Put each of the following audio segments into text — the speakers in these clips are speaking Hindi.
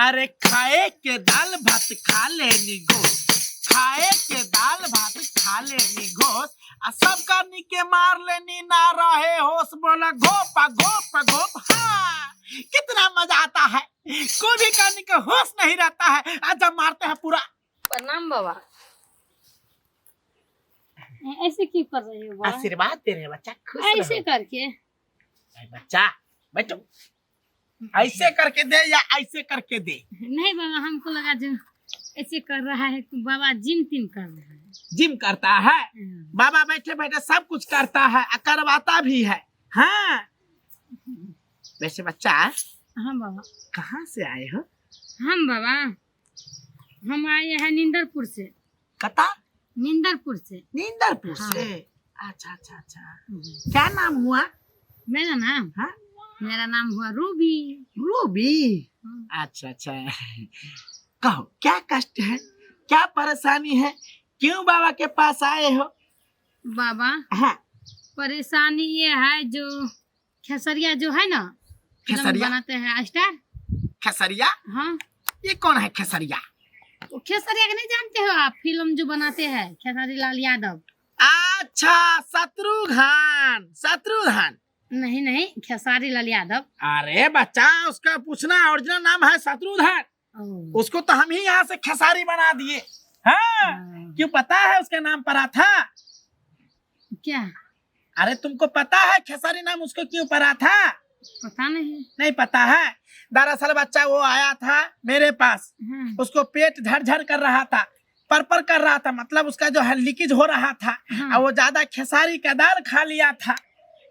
अरे खाए के दाल भात खा लेनी गोश, खाए के दाल भात खा लेनी घोष, सब करनी के मार लेनी ना रहे होश, बोला घोपा घोप घोप। हाँ कितना मजा आता है, कोई भी करने के होश नहीं रहता है, आज जब मारते हैं पूरा। प्रणाम बाबा। ऐसे क्यों कर रहे हो बाबा? आशीर्वाद दे रहे बच्चा, खुश ऐसे करके। बच्चा बैठो, ऐसे करके दे या ऐसे करके दे? नहीं बाबा, हमको लगा जो ऐसे कर रहा है तो बाबा जिम टिम कर रहा है। जिम करता है बाबा, बैठे बैठे सब कुछ करता है, करवाता भी है। हाँ वैसे बच्चा, हाँ बाबा। कहाँ से आए हो? हम बाबा, हम आए हैं नींदरपुर से। कता? नींदरपुर से। नींदरपुर से? अच्छा अच्छा अच्छा। क्या नाम हुआ? मेरा नाम? हाँ मेरा नाम हुआ रूबी। रूबी? अच्छा अच्छा। कहो क्या कष्ट है, क्या परेशानी है, क्यों बाबा के पास आए हो? बाबा हाँ परेशानी ये है, जो खेसरिया जो है ना, खेसरिया बनाते हैं स्टार। खेसरिया? हाँ। ये कौन है खेसरिया? वो खेसरिया के नहीं जानते हो आप? फिल्म जो बनाते हैं खेसारी लाल यादव। अच्छा शत्रुघ्न, शत्रुघ्न? नहीं नहीं, खेसारी लाल यादव। अरे बच्चा उसका पूछना, ओरिजिनल नाम है शत्रुघ्न, उसको तो हम ही यहाँ से खेसारी बना दिए। हाँ क्यों, पता है उसका नाम पड़ा था क्या? अरे तुमको पता है खेसारी नाम उसको क्यों पड़ा था? पता नहीं। नहीं पता है? दरअसल बच्चा वो आया था मेरे पास, उसको पेट झरझर कर रहा था, पर कर रहा था, मतलब उसका जो है लीकेज हो रहा था। और वो ज्यादा खेसारी का दाल खा लिया था,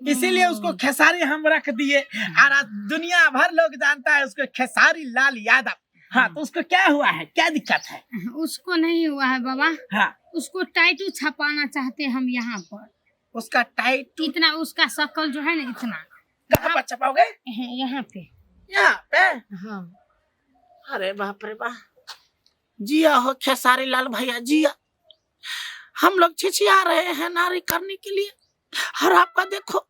इसीलिए उसको खेसारी हम रख दिए। और आज दुनिया भर लोग जानता है उसको खेसारी लाल यादव। हाँ तो उसको क्या हुआ है, क्या दिक्कत है? उसको नहीं हुआ है बाबा। हाँ उसको टाइटू छपाना चाहते हम यहाँ पर। उसका टाइटू? इतना उसका शकल जो है ना, इतना। कहाँ पर छपाओगे? यहाँ पे। यहाँ पे? हाँ। अरे बाप रे बाप, जिया हो खेसारी लाल भैया जिया। हम लोग छिछिया रहे हैं नारी करने के लिए, और आपका देखो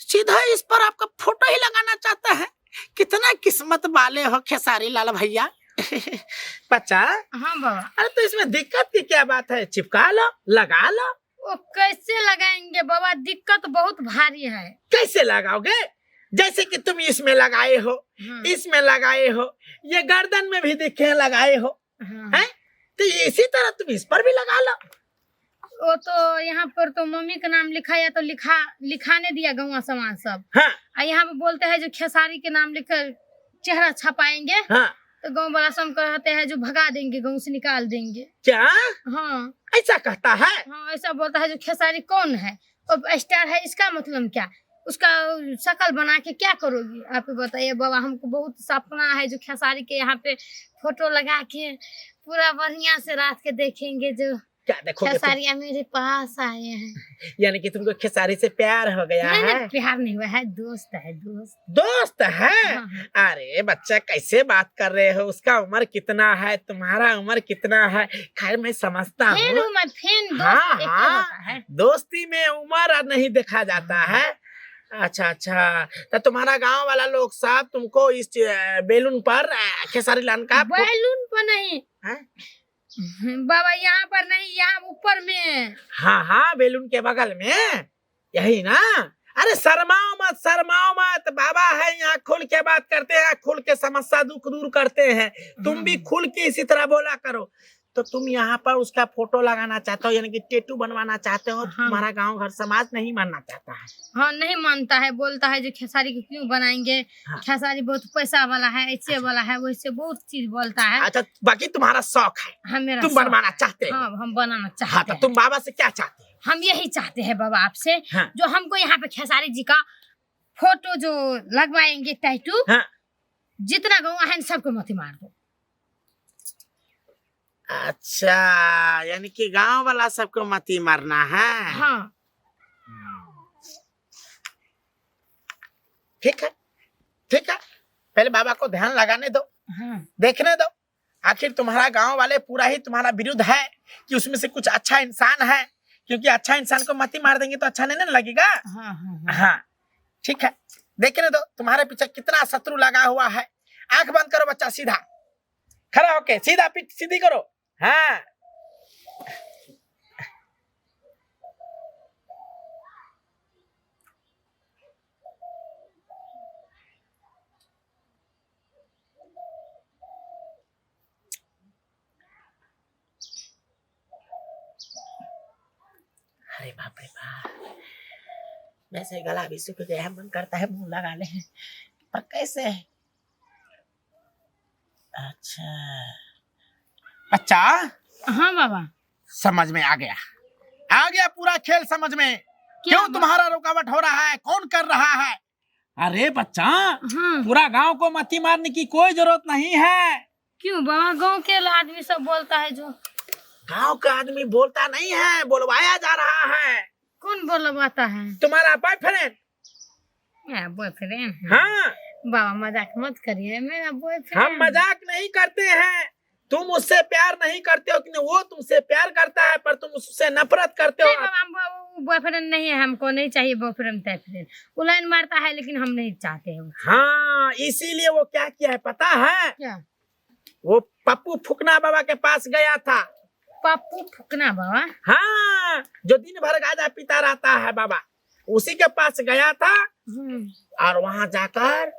सीधा इस पर आपका फोटो ही लगाना चाहता है। कितना किस्मत वाले हो खेसारी लाल भैया। बच्चा। हाँ बाबा। अरे तो इसमें दिक्कत की क्या बात है, चिपका लो, लगा लो। वो कैसे लगाएंगे बाबा? दिक्कत बहुत भारी है। कैसे लगाओगे? जैसे कि तुम इसमें लगाए हो, इसमें लगाए हो, ये गर्दन में भी दिखे लगाए हो, हैं? तो इसी तरह तुम इस पर भी लगा लो। वो तो यहाँ पर तो मम्मी का नाम लिखा या तो लिखाने दिया गौवा समाज सब। हाँ। यहाँ पे बोलते हैं जो खेसारी के नाम लिखकर चेहरा छपाएंगे। हाँ। तो गाँव वाला सब कहते हैं जो भगा देंगे, गाँव से निकाल देंगे। क्या? हाँ ऐसा कहता है? हाँ ऐसा बोलता है। जो खेसारी कौन है और स्टार है, इसका मतलब क्या? उसका शकल बना के क्या करोगी आप बताइए बाबा? हमको बहुत सपना है जो खेसारी के यहाँ पे फोटो लगा के पूरा बढ़िया से रात के देखेंगे। जो क्या देखोगे? खेसारिया मेरे पास आए हैं। यानी कि तुमको खेसारी से प्यार हो गया है? नहीं, प्यार नहीं हुआ है, दोस्त है। दोस्त है? हाँ। अरे बच्चा कैसे बात कर रहे हो, उसका उम्र कितना है, तुम्हारा उम्र कितना है? खैर मैं समझता हूँ। हाँ हाँ, दोस्ती में उम्र नहीं देखा जाता है। अच्छा अच्छा, तो तुम्हारा गांव वाला लोग सब तुमको इस बैलून पर खेसारी लाल का? बैलून पर नहीं है? बाबा, यहाँ पर नहीं, यहाँ ऊपर में। हाँ हाँ बैलून के बगल में, यही ना? अरे शर्माओ मत बाबा है यहाँ, खुल के बात करते हैं, खुल के समस्या दुख दूर करते हैं। तुम भी खुल के इसी तरह बोला करो। तो तुम यहाँ पर उसका फोटो लगाना चाहते हो, यानी कि टैटू बनवाना चाहते हो। तुम्हारा गांव घर समाज नहीं मानना चाहता है? हाँ नहीं मानता है, बोलता है जो खेसारी को क्यों बनाएंगे। हाँ। खेसारी बहुत पैसा वाला है, ऐसे वाला है, वैसे बहुत चीज बोलता है। अच्छा बाकी तुम्हारा शौक है? हाँ मेरा तुम बनवाना चाहते हो? हाँ हम बनाना चाहते हैं। हाँ, तो तुम बाबा से क्या चाहते हो? हम यही चाहते हैं बाबा आपसे। हाँ। जो हमको यहाँ पे खेसारी जी का फोटो जो लगवाएंगे टैटू। हाँ। जितना गौवा है सबको मत मार दो। अच्छा यानी कि गांव वाला सबको मती मारना है? हाँ। ठीक है पहले बाबा को ध्यान लगाने दो। हाँ। देखने दो, आखिर तुम्हारा गांव वाले पूरा ही तुम्हारा विरुद्ध है कि उसमें से कुछ अच्छा इंसान है, क्योंकि अच्छा इंसान को मती मार देंगे तो अच्छा नहीं लगेगा। हाँ ठीक है, देखने दो तुम्हारे पीछे कितना शत्रु लगा हुआ है। आंख बंद करो बच्चा, सीधा खड़ा होके सीधा पीठ सीधी करो। हाँ अरे बाप रे बाप, वैसे गला भी सूख गया है, मन करता है मुंह लगा ले, पर कैसे? अच्छा अच्छा, हाँ बाबा, समझ में आ गया पूरा खेल समझ में। क्यों तुम्हारा रुकावट हो रहा है, कौन कर रहा है? अरे बच्चा, पूरा गांव को मत्ती मारने की कोई जरूरत नहीं है। क्यों बाबा? गांव के आदमी सब बोलता है जो। गांव का आदमी बोलता नहीं है, बुलवाया जा रहा है। कौन बुलवाता है? तुम्हारा बॉयफ्रेंड। बॉयफ्रेंड? हाँ बाबा मजाक मत करिए, मेरा बॉयफ्रेंड। हम मजाक नहीं करते हैं। तुम उससे प्यार नहीं करते हो, कि वो तुमसे प्यार करता है, पर तुम उससे नफरत करते हो। बॉयफ्रेंड नहीं है, हमको नहीं चाहिए बॉयफ्रेंड टाइपफ्रेंड। वो लाइन मारता है लेकिन हम नहीं चाहते हैं। हाँ, इसीलिए वो क्या किया है पता है? क्या? वो पप्पू फुकना बाबा के पास गया था। पप्पू फुकना बाबा? हाँ, जो दिन भर गांजा पीता रहता है बाबा, उसी के पास गया था। और वहां जाकर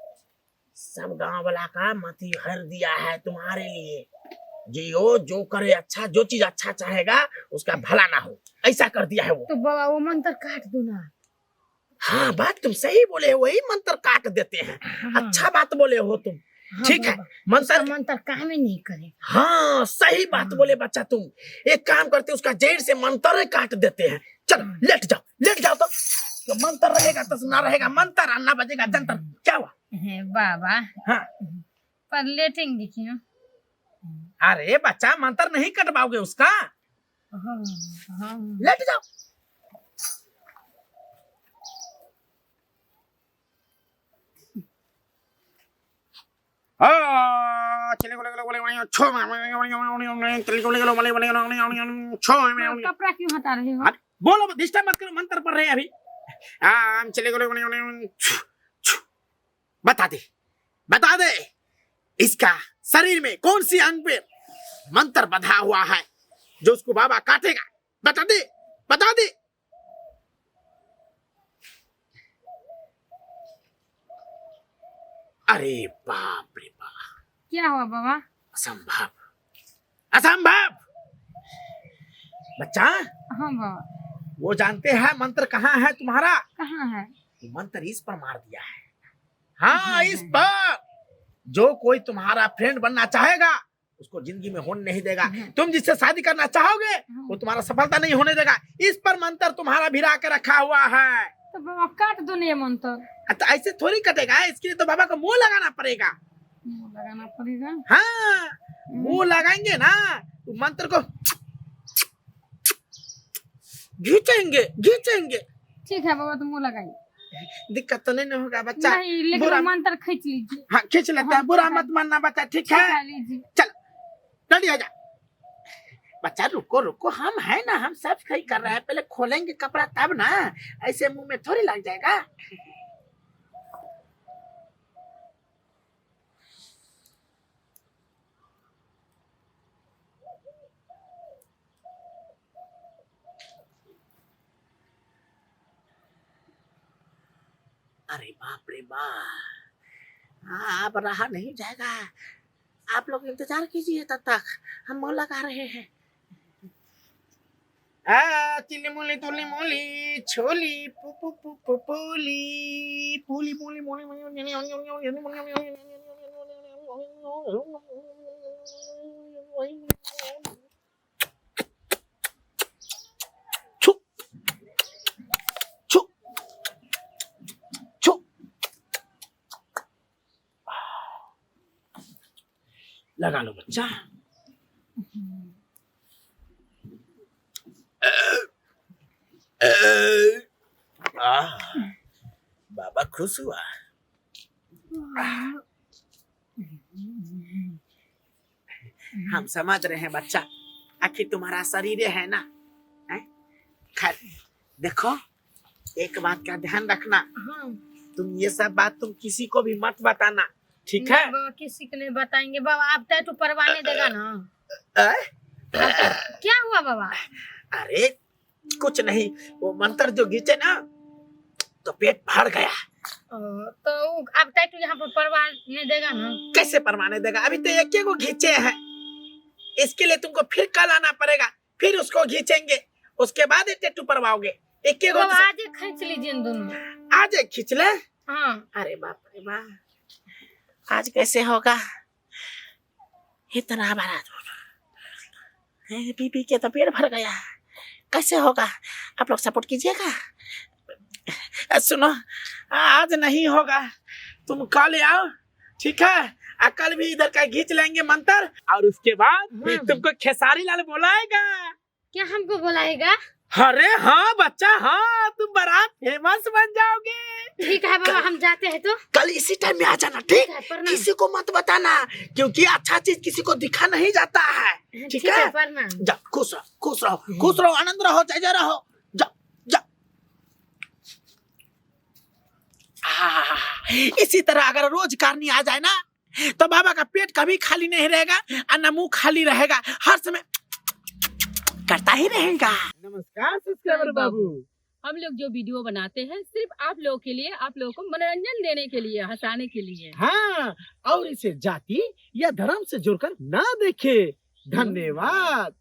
सब गांव वाला का मती हर दिया है तुम्हारे लिए। जो करे अच्छा, जो चीज अच्छा चाहेगा उसका भला ना हो, ऐसा कर दिया है वो। तो बाबा वो मंत्र काट दो ना। हाँ, बात तुम सही बोले हो, वही मंत्र काट देते हैं। हाँ। अच्छा बात बोले हो तुम। हाँ, ठीक है, मंत्र काम ही नहीं करे। हाँ, सही बात बोले बच्चा तुम। एक काम करते, उसका जड़ से मंत्र काट देते हैं। चलो लेट जाओ तो मंत्र रहेगा तो ना रहेगा मंत्र, अन्ना बजेगा जंतर। क्या हुआ? बाबा हाँ, पर लेटेंगे क्यों? अरे बच्चा, मंत्र नहीं कटवाओगे उसका? लेट जाओ। कपड़ा क्यों हटा रहे हो? बोलो, डिस्टर्ब मत करो, मंत्र पढ़ रहे हैं अभी। बता दे इसका शरीर में कौन सी अंग पे मंत्र बंधा हुआ है जो उसको बाबा काटेगा? बता दे। अरे बाप रे बाप, क्या हुआ बाबा? असंभव बच्चा। हाँ बाबा। वो जानते हैं मंत्र कहाँ है तुम्हारा? कहाँ है? मंत्र इस पर मार दिया है। हाँ, इस पर। जो कोई तुम्हारा फ्रेंड बनना चाहेगा उसको जिंदगी में होने नहीं देगा। तुम जिससे शादी करना चाहोगे वो तुम्हारा सफलता नहीं होने देगा। इस पर मंत्र तुम्हारा भिरा के रखा हुआ है। तो बाबा काट दो ना ये मंत्र। तो ऐसे थोड़ी कटेगा, इसके लिए तो बाबा को मुंह लगाना पड़ेगा। हाँ, मुंह लगाएंगे ना तो मंत्र को घींचेंगे। ठीक है बाबा, तो मुंह लगाइए। दिक्कत तो नहीं होगा बच्चा? नहीं, लेकिन मंत्र खींच लीजिए। हाँ, खींच लेता है। बुरा मत मानना बच्चा, ठीक है? चल रेडी हो जा बच्चा। रुको, हम है ना, हम सब सही कर रहे हैं। पहले खोलेंगे कपड़ा तब ना, ऐसे मुंह में थोड़ी लग जाएगा। अरे बाप रे बाप, अब रहा नहीं जाएगा। आप लोग इंतजार कीजिए, तब तक हम मुंह लगा रहे हैं। चिल्ली मुली तुली मुली छोली पुपू पुपू पुली पुली पुली मुली लगा लो बच्चा। बाबा खुश हुआ। हम समझ रहे हैं बच्चा, आखिर तुम्हारा शरीर है ना। खैर देखो, एक बात का ध्यान रखना। तुम ये सब बात तुम किसी को भी मत बताना। ठीक है? बाबा किसी को नहीं बताएंगे बाबा। आप टैटू परवाने देगा ना? क्या हुआ बाबा? अरे कुछ नहीं, वो मंत्र जो घींचे ना तो पेट भर गया। तो आप टैटू यहाँ पर परवाने देगा ना? कैसे परवाने देगा? अभी तो एक को घींचे हैं, इसके लिए तुमको फिर कल आना पड़ेगा, फिर उसको घींचेंगे, उसके बाद टैटू परवाओगे। एक को बाबा आज ही खींच लीजिए इन दोनों। आज खींच ले। हाँ। अरे बाप रे बाप, आज कैसे होगा? इतना बड़ा बीबी के तो पेट भर गया, कैसे होगा? आप लोग सपोर्ट कीजिएगा। सुनो, आज नहीं होगा, तुम कल आओ, ठीक है? कल भी इधर का घींच लेंगे मंत्र, और उसके बाद तुमको खेसारी लाल बुलाएगा। क्या हमको बुलाएगा? अरे हाँ बच्चा, हाँ, तुम बड़ा फेमस बन जाओगे। ठीक है बाबा, हम जाते हैं तो कल इसी टाइम में आ जाना, ठीक? किसी को मत बताना, क्योंकि अच्छा चीज किसी को दिखा नहीं जाता है, ठीक है? जा, खुश रहो, खुश रहो, खुश रहो, आनंद रहो, जय रहो, जा जा। इसी तरह अगर रोज कारनी आ जाए ना, तो बाबा का पेट कभी खाली नहीं रहेगा और न मुंह खाली रहेगा, हर समय करता ही रहेगा। नमस्कार सब्सक्राइबर बाबू। हम लोग जो वीडियो बनाते हैं सिर्फ आप लोगों के लिए, आप लोगों को मनोरंजन देने के लिए, हंसाने के लिए। हाँ, और इसे जाति या धर्म से जोड़कर ना देखे। धन्यवाद।